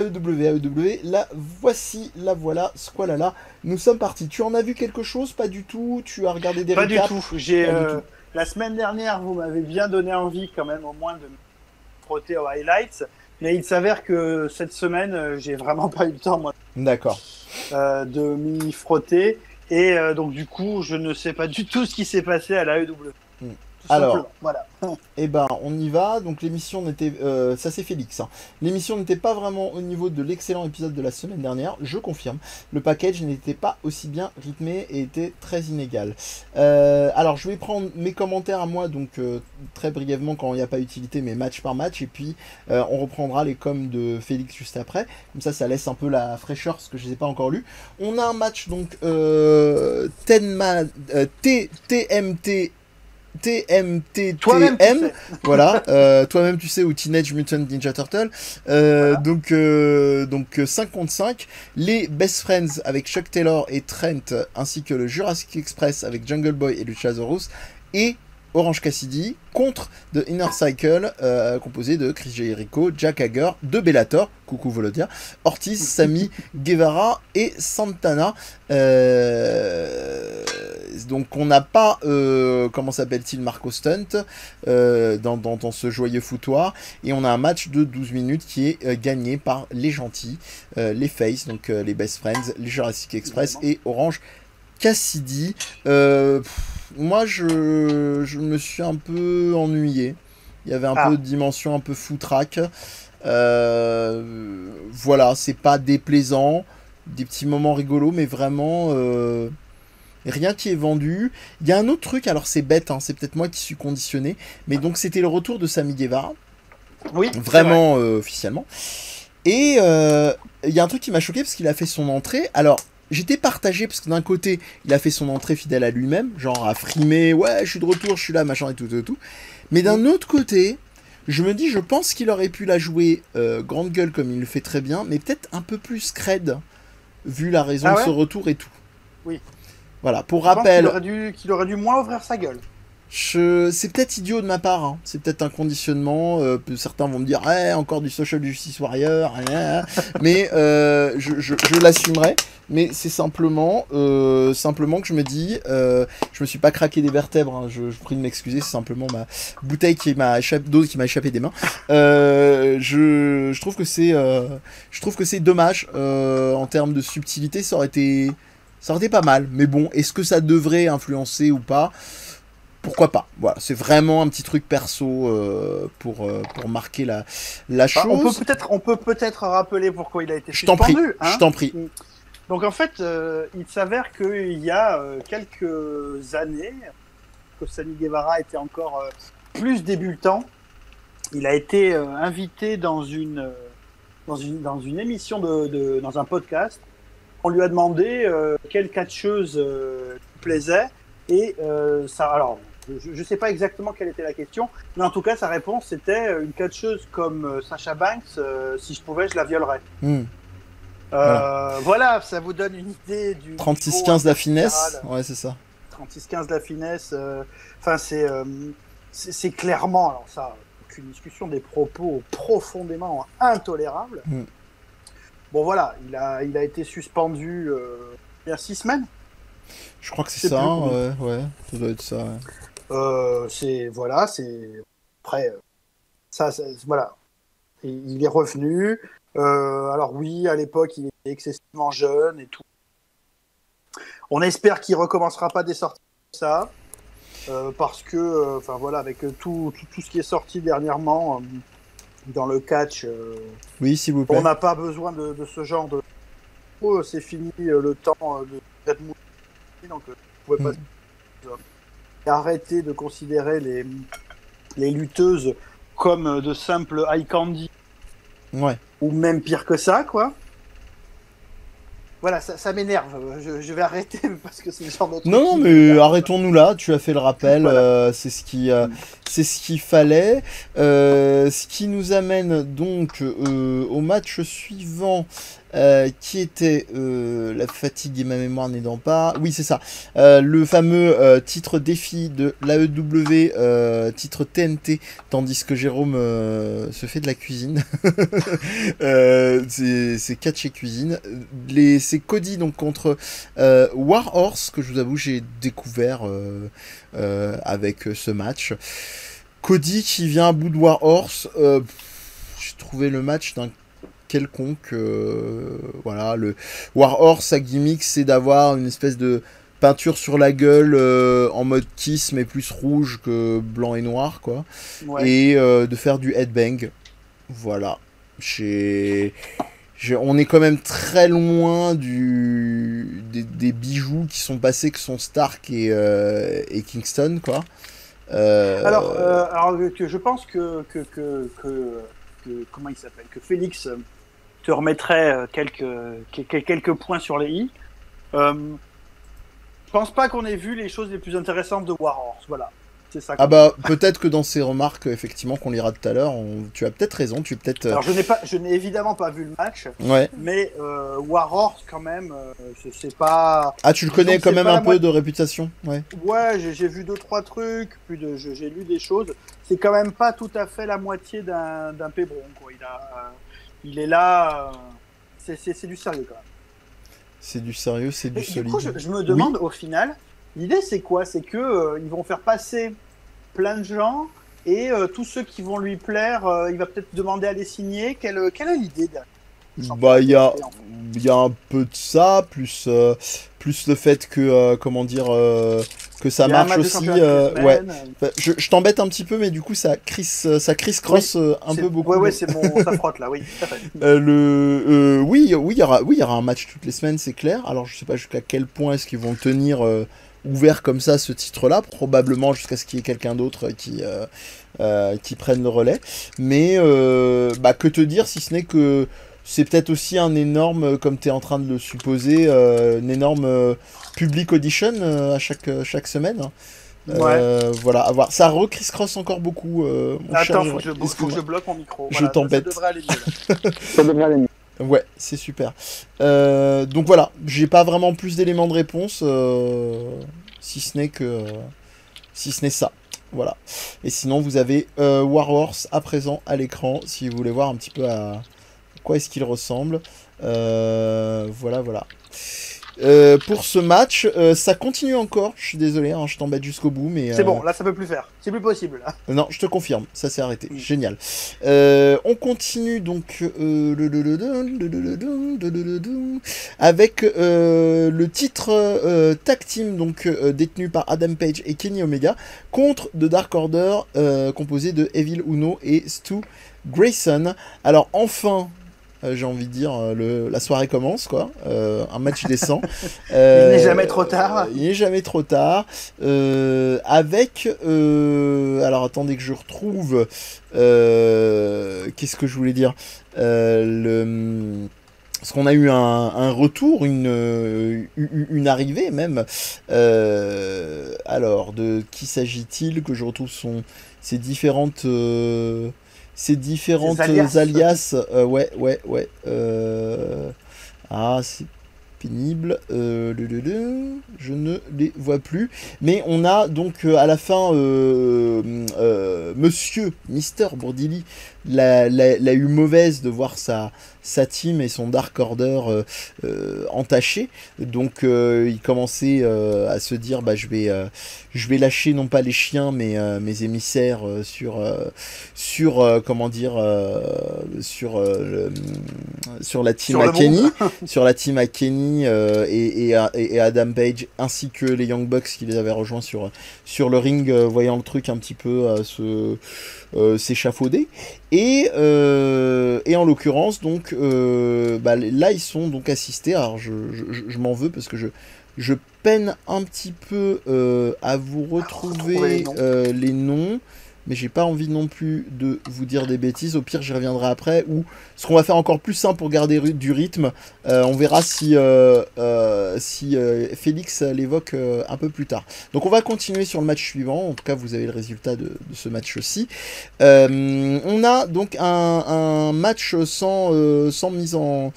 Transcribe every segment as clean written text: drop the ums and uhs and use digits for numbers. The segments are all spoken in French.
AEW, la voici, la voilà, squalala. Nous sommes partis. Tu en as vu quelque chose? Pas du tout. Tu as regardé des Pas du récaps? tout. Pas du tout. La semaine dernière, vous m'avez bien donné envie quand même au moins de me frotter aux highlights. Mais il s'avère que cette semaine, j'ai vraiment pas eu le temps moi D'accord. de m'y frotter. Et donc du coup, je ne sais pas du tout ce qui s'est passé à la AEW. Tout Alors, simplement. Voilà. eh ben, on y va. Donc l'émission n'était, ça c'est Félix, hein. L'émission n'était pas vraiment au niveau de l'excellent épisode de la semaine dernière. Je confirme. Le package n'était pas aussi bien rythmé et était très inégal. Alors je vais prendre mes commentaires à moi, donc très brièvement quand il n'y a pas utilité, mais match par match, et puis on reprendra les coms de Félix juste après. Comme ça laisse un peu la fraîcheur parce que je les ai pas encore lus. On a un match donc TMT. Toi-même, tu TMTTM, sais. voilà, toi-même tu sais, ou Teenage Mutant Ninja Turtle, Voilà. donc 5 contre 5, les Best Friends avec Chuck Taylor et Trent, ainsi que le Jurassic Express avec Jungle Boy et Luchasaurus, et Orange Cassidy contre The Inner Cycle, composé de Chris Jericho, Jack Hager, de Bellator, coucou Volodia, Ortiz, Sammy, Guevara et Santana. Donc on n'a pas, comment s'appelle-t-il, Marco Stunt dans ce joyeux foutoir. Et on a un match de 12 minutes qui est gagné par les gentils, les Face, donc les Best Friends, les Jurassic Express et Orange Cassidy. Moi je me suis un peu ennuyé. Il y avait un peu de dimension un peu foutraque. Voilà, c'est pas déplaisant. Des petits moments rigolos, mais vraiment rien qui est vendu. Il y a un autre truc, alors c'est bête, hein, c'est peut-être moi qui suis conditionné, mais donc c'était le retour de Sammy Guevara. Oui. Vraiment officiellement. Et il y a un truc qui m'a choqué parce qu'il a fait son entrée. Alors, j'étais partagé parce que d'un côté, il a fait son entrée fidèle à lui-même, genre à frimer, ouais, je suis de retour, je suis là, machin et tout. Mais d'un autre côté, je me dis, je pense qu'il aurait pu la jouer grande gueule comme il le fait très bien, mais peut-être un peu plus scred, vu la raison de ce retour et tout. Oui. Voilà, pour rappel. Qu'il aurait dû moins ouvrir sa gueule. C'est peut-être idiot de ma part, hein. C'est peut-être un conditionnement. Certains vont me dire, encore du Social Justice Warrior, mais je l'assumerai. Mais c'est simplement que je me dis, je me suis pas craqué des vertèbres, hein. Je prie de m'excuser, c'est simplement ma bouteille d'eau qui m'a échappé des mains. Je trouve que c'est dommage en termes de subtilité. Ça aurait été pas mal. Mais bon, est-ce que ça devrait influencer ou pas? Pourquoi pas? Voilà, c'est vraiment un petit truc perso pour marquer la chose. On peut peut-être rappeler pourquoi il a été suspendu. Je t'en prie. Donc en fait, il s'avère qu'il y a quelques années, que Sammy Guevara était encore plus débutant, il a été invité dans une émission dans un podcast. On lui a demandé quelle catcheuse lui plaisait et ça. Alors, je ne sais pas exactement quelle était la question, mais en tout cas, sa réponse c'était une catcheuse comme Sasha Banks. Si je pouvais, je la violerais. Voilà, ça vous donne une idée du 36-15 de la finesse. Ouais, c'est ça. 36-15 de la finesse. Enfin, c'est clairement, alors ça, aucune discussion, des propos profondément intolérables. Bon voilà, il a été suspendu il y a 6 semaines. Je crois que c'est ça, ouais, ça doit être ça. Ouais. C'est après voilà, et il est revenu. Alors oui, à l'époque, il était excessivement jeune et tout. On espère qu'il recommencera pas des sorties comme ça, parce que, enfin voilà, avec tout ce qui est sorti dernièrement dans le catch, oui, s'il vous plaît. On n'a pas besoin de ce genre de. Oh, c'est fini le temps de Redmond, donc vous pouvez pas arrêter de considérer les lutteuses comme de simples eye candy. Ouais. Ou même pire que ça, quoi. Voilà, ça m'énerve. Je vais arrêter parce que c'est le genre de truc. Non, mais arrêtons-nous là. Tu as fait le rappel. Voilà. C'est ce c'est ce qu'il fallait. Ce qui nous amène donc au match suivant. Qui était la fatigue et ma mémoire n'aidant pas. Oui, c'est ça. Le fameux titre défi de l'AEW, titre TNT, tandis que Jérôme se fait de la cuisine. C'est catch et cuisine. C'est Cody donc contre Warhorse, que je vous avoue, j'ai découvert avec ce match. Cody qui vient à bout de Warhorse. J'ai trouvé le match d'un quelconque. Voilà, le Warhorse, sa gimmick, c'est d'avoir une espèce de peinture sur la gueule en mode Kiss, mais plus rouge que blanc et noir, quoi. Ouais. Et de faire du headbang. Voilà. On est quand même très loin des bijoux qui sont passés, que sont Stark et Kingston, quoi. Alors, je pense que comment il s'appelle, que Félix te remettrait quelques points sur les i. Je pense pas qu'on ait vu les choses les plus intéressantes de Warhorse. Voilà, c'est ça. Ah bah peut-être que dans ces remarques effectivement qu'on lira tout à l'heure, tu as peut-être raison, Alors je n'ai évidemment pas vu le match. Ouais. Mais Warhorse quand même, c'est pas. Ah, tu le connais quand même un peu de réputation, ouais. Ouais, j'ai vu 2-3 trucs, j'ai lu des choses. C'est quand même pas tout à fait la moitié d'un pébron, quoi. Il est là, c'est du sérieux quand même. C'est du sérieux, c'est du solide. Du coup, je me demande au final, l'idée c'est quoi? C'est que ils vont faire passer plein de gens et tous ceux qui vont lui plaire, il va peut-être demander à les signer. Quelle est l'idée derrière? Bah, il y a un peu de ça, plus le fait que, que ça marche aussi. Ouais. Je t'embête un petit peu, mais du coup, ça criss-cross un peu beaucoup. Ouais, c'est bon, ça frotte là, oui. Oui, il y aura un match toutes les semaines, c'est clair. Alors, je sais pas jusqu'à quel point est-ce qu'ils vont tenir ouvert comme ça ce titre-là, probablement jusqu'à ce qu'il y ait quelqu'un d'autre qui prenne le relais. Mais, que te dire si ce n'est que c'est peut-être aussi un énorme, comme tu es en train de le supposer, une énorme public audition à chaque semaine. Ouais. Voilà, à voir. Ça criss-cross encore beaucoup. Attends, faut que je bloque mon micro. Je t'embête. Ça devrait aller mieux. Ça devrait aller mieux. Ouais, c'est super. Donc voilà, j'ai pas vraiment plus d'éléments de réponse, si ce n'est ça. Voilà. Et sinon, vous avez Warhorse à présent à l'écran, si vous voulez voir un petit peu à quoi est-ce qu'il ressemble. Voilà. Pour ce match, ça continue encore. Je suis désolé, hein, je t'embête jusqu'au bout, mais c'est bon. Là, ça peut plus faire. C'est plus possible. Là. Non, je te confirme, ça s'est arrêté. Génial. On continue donc avec le titre tag team donc détenu par Adam Page et Kenny Omega contre The Dark Order composé de Evil Uno et Stu Grayson. Alors enfin. J'ai envie de dire, la soirée commence, quoi. Un match décent. Il n'est jamais trop tard. Il n'est jamais trop tard. Avec... alors, attendez que je retrouve... Qu'est-ce que je voulais dire parce qu'on a eu un retour, une arrivée même. Alors, de qui s'agit-il? Que je retrouve ces différentes alias. Ouais. Ah, c'est pénible. Je ne les vois plus. Mais on a donc à la fin Monsieur Mister Bourdilly l'a eu mauvaise de voir sa team et son Dark Order entachés. Donc il commençait à se dire je vais lâcher non pas les chiens mais mes émissaires sur la team à Kenny sur la team à Kenny et Adam Page ainsi que les Young Bucks qui les avaient rejoints sur le ring voyant le truc un petit peu s'échafauder et en l'occurrence donc là ils sont donc assistés. Alors je m'en veux parce que je peine un petit peu à vous retrouver les noms. mais j'ai pas envie non plus de vous dire des bêtises. Au pire, j'y reviendrai après. Ou ce qu'on va faire encore plus simple pour garder du rythme, on verra si Félix l'évoque un peu plus tard. Donc on va continuer sur le match suivant. En tout cas, vous avez le résultat de ce match-ci. On a donc un match sans mise en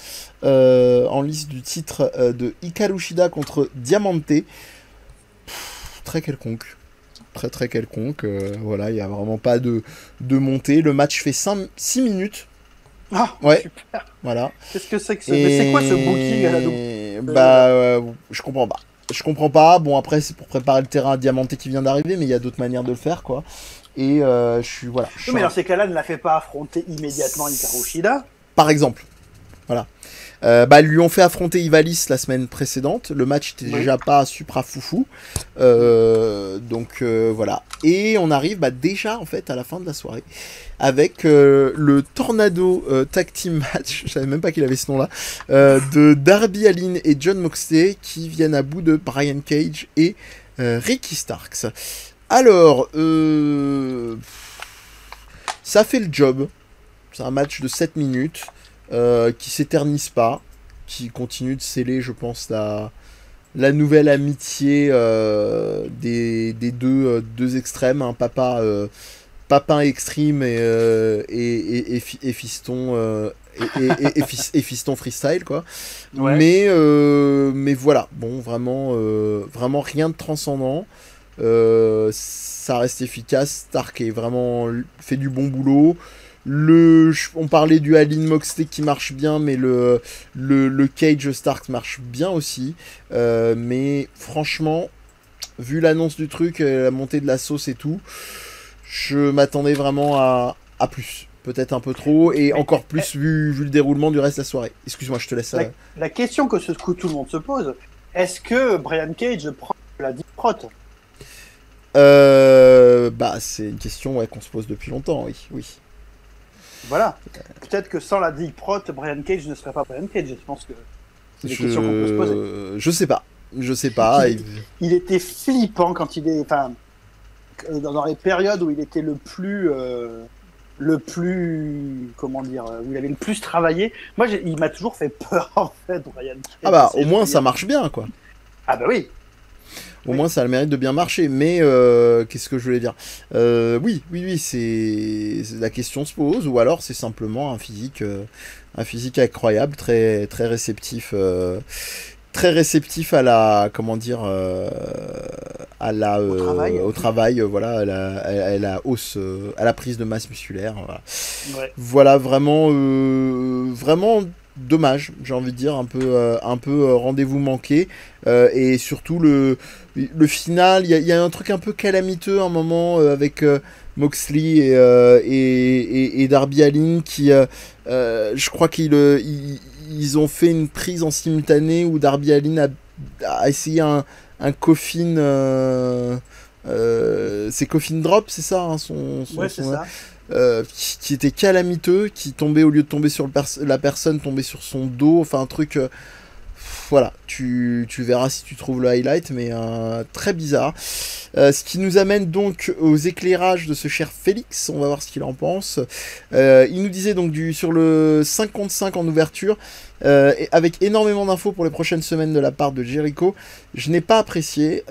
liste du titre de Hikaru Shida contre Diamante. Très quelconque. Très quelconque. Voilà, il n'y a vraiment pas de montée. Le match fait 6 minutes. Ah, ouais. Super. Voilà. Qu'est-ce que c'est que ça? Mais c'est quoi ce booking à la je comprends pas. Je comprends pas. Bon, après, c'est pour préparer le terrain à Diamante qui vient d'arriver, mais il y a d'autres manières de le faire, quoi. Et je suis. Voilà. Non, mais dans ces cas-là, ne la fait pas affronter immédiatement Hikaru Shida. Par exemple. Voilà. Ils lui ont fait affronter Ivalis la semaine précédente. Le match était déjà pas supra foufou. Donc voilà. Et on arrive déjà en fait à la fin de la soirée avec le Tornado Tag Team Match. Je savais même pas qu'il avait ce nom-là. De Darby Allin et Jon Moxley qui viennent à bout de Brian Cage et Ricky Starks. Alors, ça fait le job. C'est un match de 7 minutes. Qui s'éternise pas, qui continue de sceller, je pense, la nouvelle amitié des deux extrêmes, hein, Papin Extreme et Fiston et Fiston Freestyle, quoi. Ouais. Mais voilà, bon, vraiment rien de transcendant. Ça reste efficace. Stark est vraiment fait du bon boulot. On parlait du Allin Moxley qui marche bien, mais le Cage Stark marche bien aussi. Mais franchement, vu l'annonce du truc, la montée de la sauce et tout, je m'attendais vraiment à plus. Peut-être un peu trop, et encore plus vu le déroulement du reste de la soirée. Excuse-moi, je te laisse. La question que tout le monde se pose, est-ce que Brian Cage prend la Deep Prot? C'est une question qu'on se pose depuis longtemps, oui. Voilà. Peut-être que sans la Deep Prot, Brian Cage ne serait pas Brian Cage. Je pense que c'est des questions qu'on peut se poser. Je sais pas. Il était flippant quand il est, dans les périodes où il était le plus, comment dire, où il avait le plus travaillé. Moi, il m'a toujours fait peur en fait, Brian Cage. Au moins ça marche bien, quoi. Ah bah oui. Au moins, ça a le mérite de bien marcher. Mais qu'est-ce que je voulais dire ? Oui, c'est la question se pose. Ou alors, c'est simplement un physique incroyable, très très réceptif, à la, comment dire, au travail, voilà, à la hausse, à la prise de masse musculaire. Voilà, voilà vraiment dommage, j'ai envie de dire, un peu rendez-vous manqué, et surtout le final, il y a un truc un peu calamiteux à un moment avec Moxley et Darby Allin qui, je crois qu'ils ont fait une prise en simultané où Darby Allin a essayé un coffin, c'est coffin drop, c'est ça, hein, c'est ça. Qui était calamiteux, qui tombait, au lieu de tomber sur la personne, tombait sur son dos, enfin un truc, voilà, tu verras si tu trouves le highlight, mais très bizarre. Ce qui nous amène donc aux éclairages de ce cher Félix, on va voir ce qu'il en pense. Il nous disait donc sur le 5 contre 5 en ouverture, avec énormément d'infos pour les prochaines semaines de la part de Jericho. Je n'ai pas apprécié,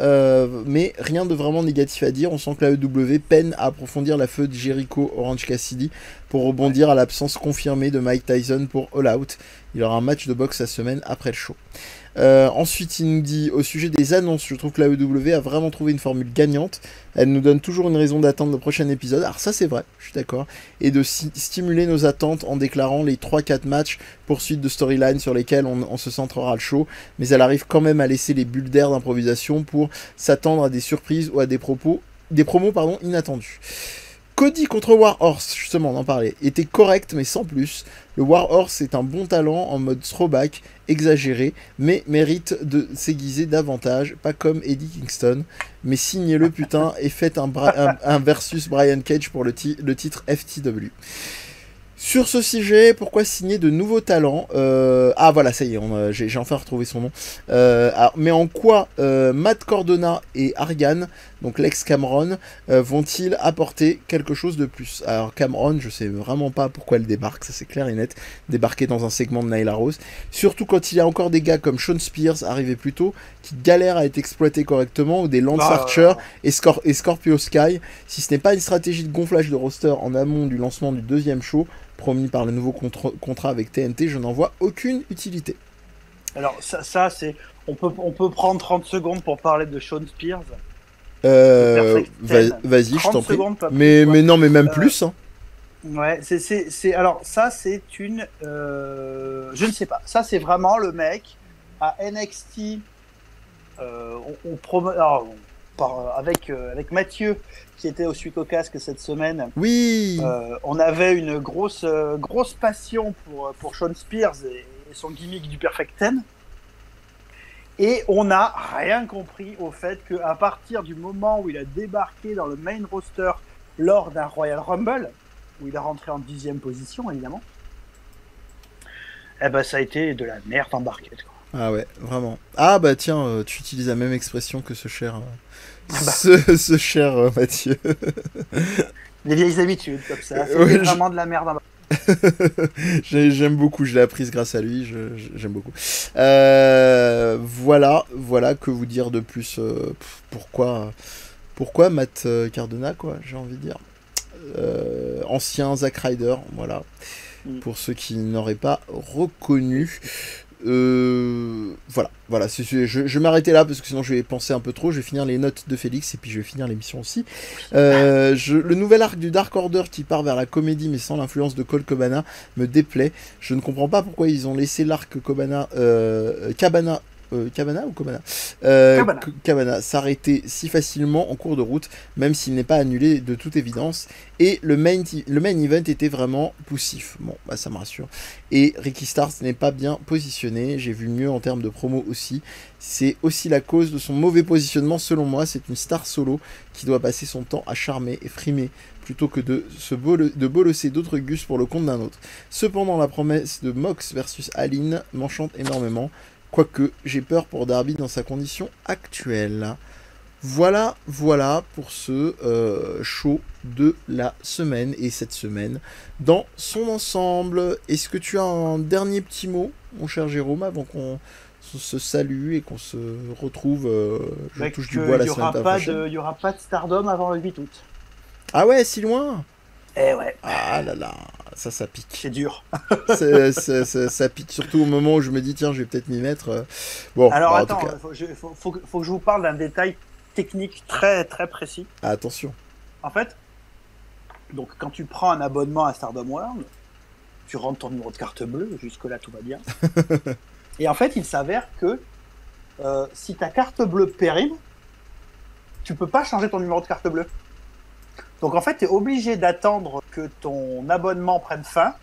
mais rien de vraiment négatif à dire. On sent que la EW peine à approfondir la feud Jericho Orange Cassidy pour rebondir à l'absence confirmée de Mike Tyson pour All Out. Il y aura un match de boxe la semaine après le show. Ensuite, il nous dit au sujet des annonces, je trouve que la EW a vraiment trouvé une formule gagnante. Elle nous donne toujours une raison d'attendre le prochain épisode. Alors ça c'est vrai, je suis d'accord. Et de stimuler nos attentes en déclarant les 3-4 matchs poursuite de storyline sur lesquels on se centrera le show. Mais elle arrive quand même à laisser les bulles d'air d'improvisation pour s'attendre à des surprises ou à des promos inattendus. Cody contre Warhorse, justement, on en parlait, était correct mais sans plus. Le Warhorse est un bon talent en mode throwback, exagéré, mais mérite de s'aiguiser davantage, pas comme Eddie Kingston. Mais signez-le putain et faites un versus Brian Cage pour le titre FTW. Sur ce sujet, pourquoi signer de nouveaux talents Ah voilà, ça y est, j'ai enfin retrouvé son nom. Mais en quoi Matt Cardona et Argan donc l'ex-Cameron, vont-ils apporter quelque chose de plus? Alors Cameron, je sais vraiment pas pourquoi elle débarque, ça c'est clair et net, débarquer dans un segment de Nyla Rose, surtout quand il y a encore des gars comme Shawn Spears arrivés plus tôt, qui galèrent à être exploités correctement, ou des Lance Archer et Scorpio Sky. Si ce n'est pas une stratégie de gonflage de roster en amont du lancement du deuxième show, promis par le nouveau contrat avec TNT, je n'en vois aucune utilité. Alors ça c'est... On peut prendre 30 secondes pour parler de Shawn Spears. Vas-y, je t'en prie. Mais non, mais même plus. Hein. Ouais, alors ça c'est une... je ne sais pas. Ça c'est vraiment le mec à NXT. Avec Mathieu qui était au Suite au Casque cette semaine. Oui. On avait une grosse passion pour Shawn Spears et son gimmick du Perfect Ten. Et on n'a rien compris au fait qu'à partir du moment où il a débarqué dans le main roster lors d'un Royal Rumble, où il est rentré en 10e position évidemment, eh ben ça a été de la merde en barquette, quoi. Ah ouais, vraiment. Ah bah tiens, tu utilises la même expression que ce cher, ce cher Mathieu. Les vieilles habitudes comme ça, c'est vraiment de la merde en barquette. J'aime beaucoup, je l'ai apprise grâce à lui, j'aime beaucoup. Voilà, que vous dire de plus. Pourquoi Matt Cardona, quoi, j'ai envie de dire. Ancien Zack Ryder, voilà. Pour ceux qui n'auraient pas reconnu. Voilà, je vais m'arrêter là parce que sinon je vais penser un peu trop. Je vais finir les notes de Félix et puis je vais finir l'émission aussi. Le nouvel arc du Dark Order qui part vers la comédie mais sans l'influence de Colt Cabana me déplaît. Je ne comprends pas pourquoi ils ont laissé l'arc Cabana ou Cabana Cabana s'arrêter si facilement en cours de route, même s'il n'est pas annulé de toute évidence. Et le main event était vraiment poussif. Bon, bah ça me rassure. Et Ricky Starks n'est pas bien positionné. J'ai vu mieux en termes de promo aussi. C'est aussi la cause de son mauvais positionnement selon moi. C'est une star solo qui doit passer son temps à charmer et frimer plutôt que de bolosser d'autres gus pour le compte d'un autre. Cependant, la promesse de Mox versus Aline m'enchante énormément. Quoique, j'ai peur pour Darby dans sa condition actuelle. Voilà pour ce show de la semaine et cette semaine dans son ensemble. Est-ce que tu as un dernier petit mot, mon cher Jérôme, avant qu'on se salue et qu'on se retrouve, je touche du bois la semaine prochaine. Il n'y aura pas de Stardom avant le 8 août. Ah ouais, si loin? Eh ouais. Ah là là, ça pique. C'est dur. ça pique, surtout au moment où je me dis, tiens, je vais peut-être m'y mettre. Bon, alors bah, attends, faut que je vous parle d'un détail technique très très précis. Ah, attention. En fait, donc quand tu prends un abonnement à Stardom World, tu rentres ton numéro de carte bleue, jusque-là tout va bien. Et en fait, il s'avère que si ta carte bleue périme, tu peux pas changer ton numéro de carte bleue. Donc en fait, tu es obligé d'attendre que ton abonnement prenne fin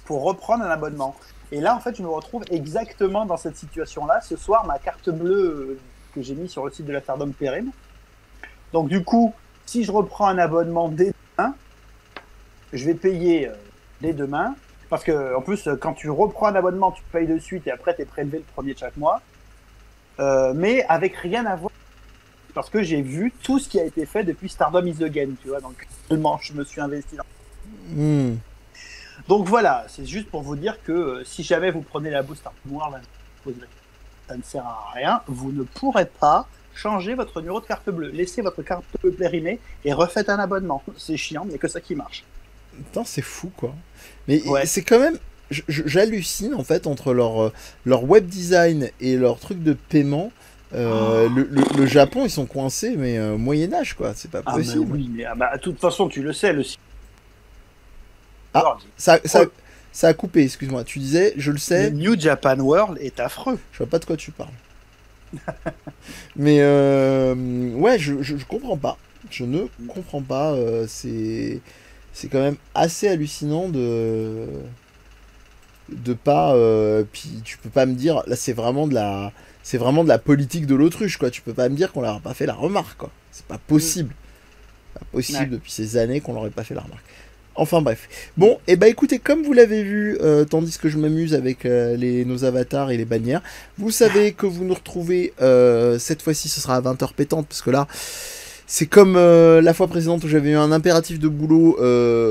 pour reprendre un abonnement. Et là, en fait, je me retrouve exactement dans cette situation-là. Ce soir, ma carte bleue que j'ai mise sur le site de la Stardom périme. Donc du coup, si je reprends un abonnement dès demain, je vais payer dès demain. Parce que en plus, quand tu reprends un abonnement, tu payes de suite et après, tu es prélevé le premier de chaque mois. Mais avec rien à voir. Parce que j'ai vu tout ce qui a été fait depuis Stardom is the Game, tu vois, donc tellement je me suis investi dans. Donc voilà, c'est juste pour vous dire que si jamais vous prenez la boost Stardom World, ça ne sert à rien, vous ne pourrez pas changer votre numéro de carte bleue. Laissez votre carte bleue périmée et refaites un abonnement. C'est chiant, mais que ça qui marche. Putain, c'est fou, quoi. Mais ouais. C'est quand même... J'hallucine, en fait, entre leur web design et leur truc de paiement. Le Japon, ils sont coincés, mais Moyen-Âge, quoi, c'est pas possible. Mais oui, mais de toute façon, tu le sais, le site. Ah, ça a coupé, excuse-moi. Tu disais, je le sais. Le New Japan World est affreux. Je vois pas de quoi tu parles. Mais ouais, je comprends pas. Je ne comprends pas. C'est quand même assez hallucinant de pas. Puis tu peux pas me dire, là, c'est vraiment de la politique de l'autruche, quoi. Tu peux pas me dire qu'on leur a pas fait la remarque, quoi. C'est pas possible. Pas possible depuis ces années qu'on leur ait pas fait la remarque. Enfin bref. Bon, et bah écoutez, comme vous l'avez vu, tandis que je m'amuse avec nos avatars et les bannières, vous savez que vous nous retrouvez, cette fois-ci ce sera à 20h pétante, parce que là, c'est comme la fois précédente où j'avais eu un impératif de boulot,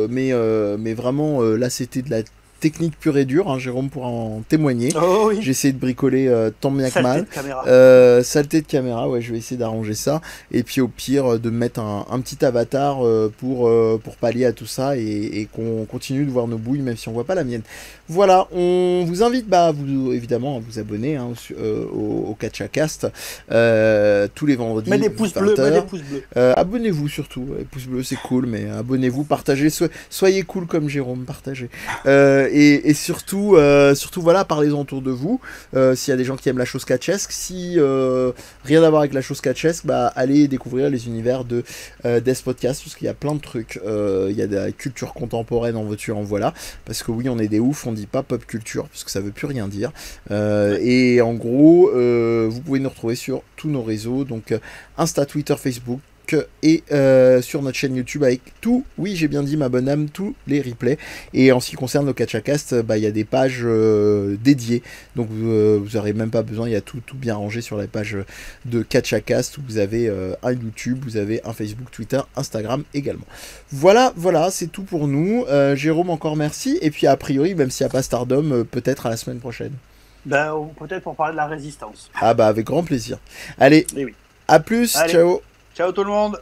mais vraiment, là c'était de la technique pure et dure, hein, Jérôme pourra en témoigner. Oh oui. J'ai essayé de bricoler tant bien que Saleté mal. de caméra. Saleté de caméra, ouais, je vais essayer d'arranger ça. Et puis au pire, de mettre un petit avatar pour pallier à tout ça et qu'on continue de voir nos bouilles, même si on voit pas la mienne. Voilà, on vous invite évidemment à vous abonner hein, au KatchaCast tous les vendredis. Mets des pouces bleus, 20h. mets des pouces bleus. Abonnez-vous surtout. Les pouces bleus, c'est cool, mais abonnez-vous, partagez. Soyez cool comme Jérôme, partagez. Et surtout, voilà, parlez-en autour de vous. S'il y a des gens qui aiment la chose catchesque, si rien à voir avec la chose catchesque, bah allez découvrir les univers de Death Podcast, parce qu'il y a plein de trucs. Il y a de la culture contemporaine en voiture, en voilà. Parce que oui, on est des oufs, on dit pas pop culture, parce que ça veut plus rien dire. Et en gros, vous pouvez nous retrouver sur tous nos réseaux, donc Insta, Twitter, Facebook. Et sur notre chaîne YouTube avec tout, oui j'ai bien dit ma bonne âme, tous les replays. Et en ce qui concerne le KatchaCast, bah il y a des pages dédiées, donc vous n'aurez même pas besoin, il y a tout bien rangé sur la page de KatchaCast où vous avez un YouTube, vous avez un Facebook, Twitter, Instagram également. Voilà, c'est tout pour nous. Jérôme, encore merci. Et puis a priori, même s'il n'y a pas Stardom, peut-être à la semaine prochaine. Ben, peut-être pour parler de la résistance. Ah bah avec grand plaisir. Allez, Eh oui. à plus, Allez. ciao. Ciao tout le monde.